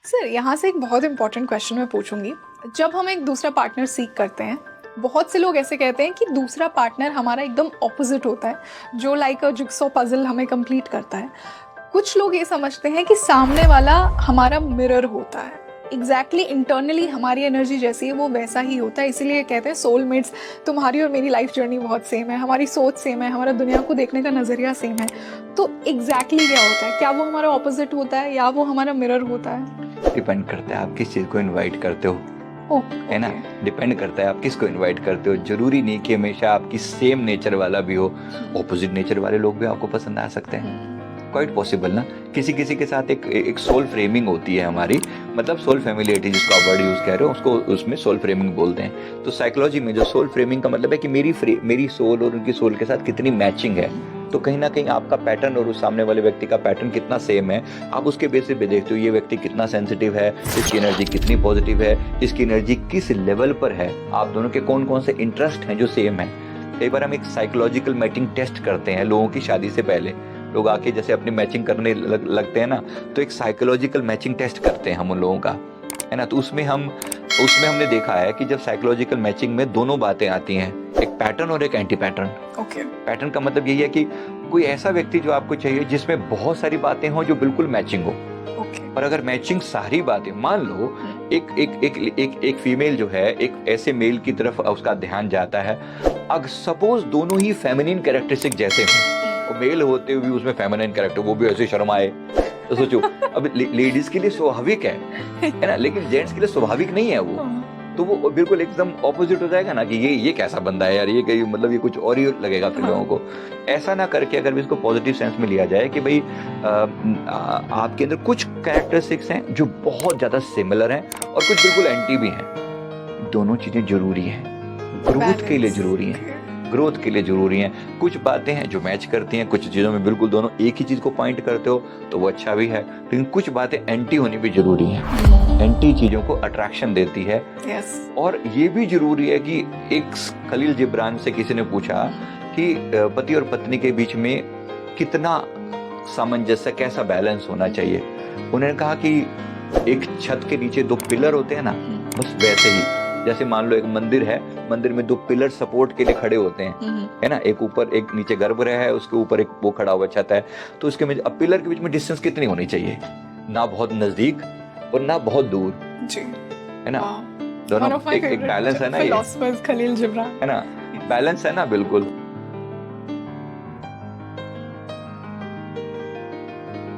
Sir यहाँ से एक बहुत इंपॉर्टेंट क्वेश्चन मैं पूछूंगी। जब हम एक दूसरा पार्टनर सीख करते हैं, बहुत से लोग ऐसे कहते हैं कि दूसरा पार्टनर हमारा एकदम ऑपोजिट होता है, जो लाइक अ जिक्सॉ पजल हमें कंप्लीट करता है। कुछ लोग ये समझते हैं कि सामने वाला हमारा मिरर होता है, एग्जैक्टली इंटरनली हमारी एनर्जी जैसी है वो वैसा ही होता है। इसीलिए कहते हैं सोलमेट्स। तुम्हारी और मेरी लाइफ जर्नी बहुत सेम है, हमारी सोच सेम है, हमारा दुनिया को देखने का नज़रिया सेम है। तो एग्जैक्टली क्या होता है? क्या वो हमारा ऑपोजिट होता है या वो हमारा मिरर होता है? डिपेंड करता है आप किस चीज़ को इनवाइट करते हो, है ना। ओके। डिपेंड करता है आप किसको इनवाइट करते हो। जरूरी नहीं कि हमेशा आपकी सेम नेचर वाला भी हो, ऑपोजिट नेचर वाले लोग भी आपको पसंद आ सकते हैं। क्वाइट पॉसिबल ना। किसी किसी के साथ एक सोल फ्रेमिंग होती है हमारी, मतलब सोल फैमिलियरिटी जिसको आप वर्ड यूज कह रहे हो उसको उसमें सोल फ्रेमिंग बोलते हैं। तो साइकोलॉजी में जो सोल फ्रेमिंग का मतलब है कि मेरी सोल और उनकी सोल के साथ कितनी मैचिंग है। तो कहीं ना कहीं आपका पैटर्न और उस सामने वाले व्यक्ति का पैटर्न कितना सेम है, आप उसके बेसिस पे देखते हो ये व्यक्ति कितना सेंसिटिव है, इसकी एनर्जी कितनी पॉजिटिव है, इसकी एनर्जी किस लेवल पर है, आप दोनों के कौन कौन से इंटरेस्ट हैं जो सेम है। कई बार हम एक साइकोलॉजिकल मैचिंग टेस्ट करते हैं लोगों की शादी से पहले। लोग आके जैसे अपनी मैचिंग करने लगते हैं ना, तो एक साइकोलॉजिकल मैचिंग टेस्ट करते हैं हम उन लोगों का, है ना। तो उसमें हमने देखा है कि जब साइकोलॉजिकल मैचिंग में दोनों बातें आती हैं, एक पैटर्न और एक एंटी पैटर्न। ओके। पैटर्न का मतलब यही है कि कोई ऐसा व्यक्ति जो आपको चाहिए जिसमें बहुत सारी बातें हो जो बिल्कुल मैचिंग हो। ओके। और अगर मैचिंग सारी बातें, मान लो एक एक एक एक एक फीमेल जो है एक ऐसे मेल की तरफ उसका ध्यान जाता है, अगर सपोज दोनों ही फेमिनिन कैरेक्टरिस्टिक जैसे हों, और मेल होते हुए उसमें फेमिनिन कैरेक्टर, वो भी ऐसे शर्माए, तो सोचो अब लेडीज के लिए स्वाभाविक है ना, लेकिन जेंट्स के लिए स्वाभाविक नहीं है वो। तो वो बिल्कुल एकदम ऑपोजिट हो जाएगा ना कि ये कैसा बंदा है यार, ये कहीं मतलब ये कुछ और ही लगेगा फिर लोगों को। ऐसा ना करके अगर इसको पॉजिटिव सेंस में लिया जाए कि भाई आपके अंदर कुछ कैरेक्टरिस्टिक्स हैं जो बहुत ज्यादा सिमिलर हैं और कुछ बिल्कुल एंटी भी हैं। दोनों चीजें जरूरी हैं, ग्रोथ के लिए जरूरी हैं, ग्रोथ के लिए जरूरी हैं। कुछ बातें हैं जो मैच करती हैं, कुछ चीज़ों में बिल्कुल दोनों एक ही चीज़ को पॉइंट करते हो तो वो अच्छा भी है, लेकिन कुछ बातें एंटी होनी भी जरूरी हैं। एंटी चीज़ों को अट्रैक्शन देती है। यस। और ये भी जरूरी है कि एक खलील जिब्रान से किसी ने पूछा कि पति और पत्नी के बीच में कितना सामंजस्य, कैसा बैलेंस होना चाहिए। उन्होंने कहा कि एक छत के नीचे दो पिलर होते हैं ना, बस वैसे ही। जैसे मान लो एक मंदिर है, मंदिर में दो पिलर सपोर्ट के लिए खड़े होते हैं, है ना, एक ऊपर एक नीचे गर्भगृह है, उसके ऊपर एक वो खड़ा हुआ छत है। तो उसके में अब पिलर के बीच में डिस्टेंस कितनी होनी चाहिए, ना बहुत नजदीक और ना बहुत दूर जी। है ना। दोनों एक बैलेंस है ना, ये फिलोसफर्स खलील जिब्रान, है ना, बैलेंस है ना बिल्कुल।